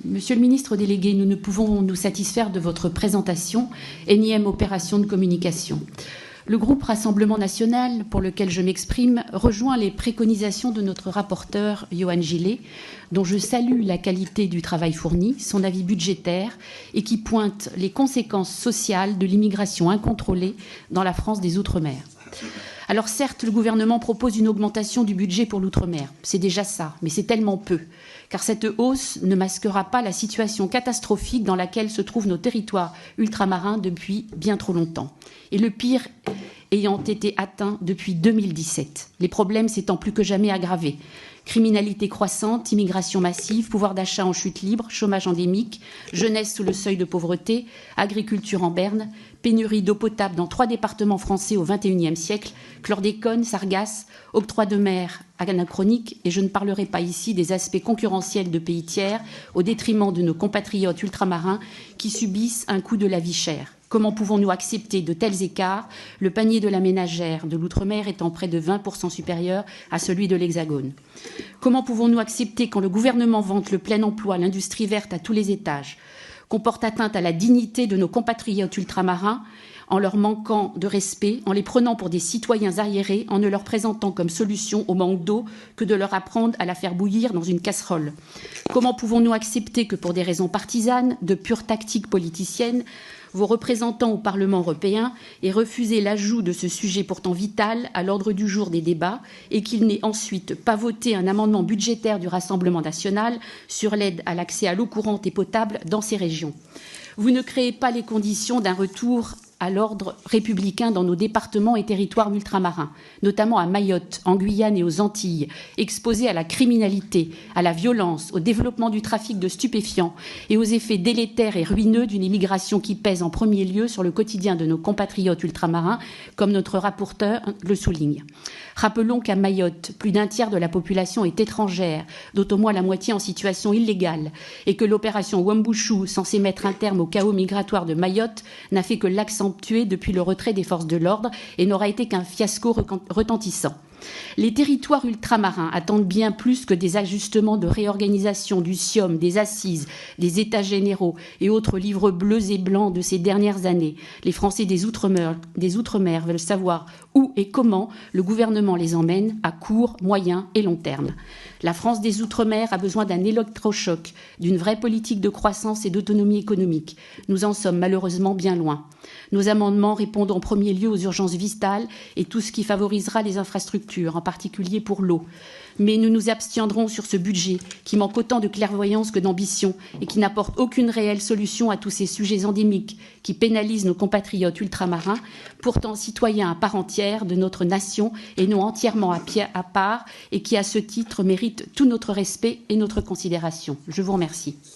Monsieur le ministre délégué, nous ne pouvons nous satisfaire de votre présentation, énième opération de communication. Le groupe Rassemblement national, pour lequel je m'exprime, rejoint les préconisations de notre rapporteur Johan Gillet, dont je salue la qualité du travail fourni, son avis budgétaire et qui pointe les conséquences sociales de l'immigration incontrôlée dans la France des Outre-mer. Alors certes, le gouvernement propose une augmentation du budget pour l'outre-mer. C'est déjà ça, mais c'est tellement peu, car cette hausse ne masquera pas la situation catastrophique dans laquelle se trouvent nos territoires ultramarins depuis bien trop longtemps. Et le pire ayant été atteint depuis 2017. Les problèmes s'étant plus que jamais aggravés. Criminalité croissante, immigration massive, pouvoir d'achat en chute libre, chômage endémique, jeunesse sous le seuil de pauvreté, agriculture en berne, pénurie d'eau potable dans 3 départements français au XXIe siècle, chlordécone, sargasses, octroi de mer anachronique, et je ne parlerai pas ici des aspects concurrentiels de pays tiers au détriment de nos compatriotes ultramarins qui subissent un coût de la vie chère. Comment pouvons-nous accepter de tels écarts, le panier de la ménagère de l'outre-mer étant près de 20% supérieur à celui de l'Hexagone? Comment pouvons-nous accepter quand le gouvernement vante le plein emploi, l'industrie verte à tous les étages, qu'on porte atteinte à la dignité de nos compatriotes ultramarins en leur manquant de respect, en les prenant pour des citoyens arriérés, en ne leur présentant comme solution au manque d'eau que de leur apprendre à la faire bouillir dans une casserole? Comment pouvons-nous accepter que pour des raisons partisanes, de pure tactique politicienne, vos représentants au Parlement européen aient refusé l'ajout de ce sujet pourtant vital à l'ordre du jour des débats et qu'ils n'aient ensuite pas voté un amendement budgétaire du Rassemblement national sur l'aide à l'accès à l'eau courante et potable dans ces régions? Vous ne créez pas les conditions d'un retour à l'ordre républicain dans nos départements et territoires ultramarins, notamment à Mayotte, en Guyane et aux Antilles, exposés à la criminalité, à la violence, au développement du trafic de stupéfiants et aux effets délétères et ruineux d'une immigration qui pèse en premier lieu sur le quotidien de nos compatriotes ultramarins, comme notre rapporteur le souligne. Rappelons qu'à Mayotte, plus d'un tiers de la population est étrangère, dont au moins la moitié en situation illégale, et que l'opération Wuambushu, censée mettre un terme au chaos migratoire de Mayotte, n'a fait que l'accentuer depuis le retrait des forces de l'ordre et n'aura été qu'un fiasco retentissant. Les territoires ultramarins attendent bien plus que des ajustements de réorganisation du SIOM, des assises, des états généraux et autres livres bleus et blancs de ces dernières années. Les Français des Outre-mer veulent savoir où et comment le gouvernement les emmène à court, moyen et long terme. La France des Outre-mer a besoin d'un électrochoc, d'une vraie politique de croissance et d'autonomie économique. Nous en sommes malheureusement bien loin. Nos amendements répondent en premier lieu aux urgences vitales et tout ce qui favorisera les infrastructures, en particulier pour l'eau. Mais nous nous abstiendrons sur ce budget qui manque autant de clairvoyance que d'ambition et qui n'apporte aucune réelle solution à tous ces sujets endémiques qui pénalisent nos compatriotes ultramarins, pourtant citoyens à part entière de notre nation et non entièrement à part, et qui à ce titre méritent tout notre respect et notre considération. Je vous remercie.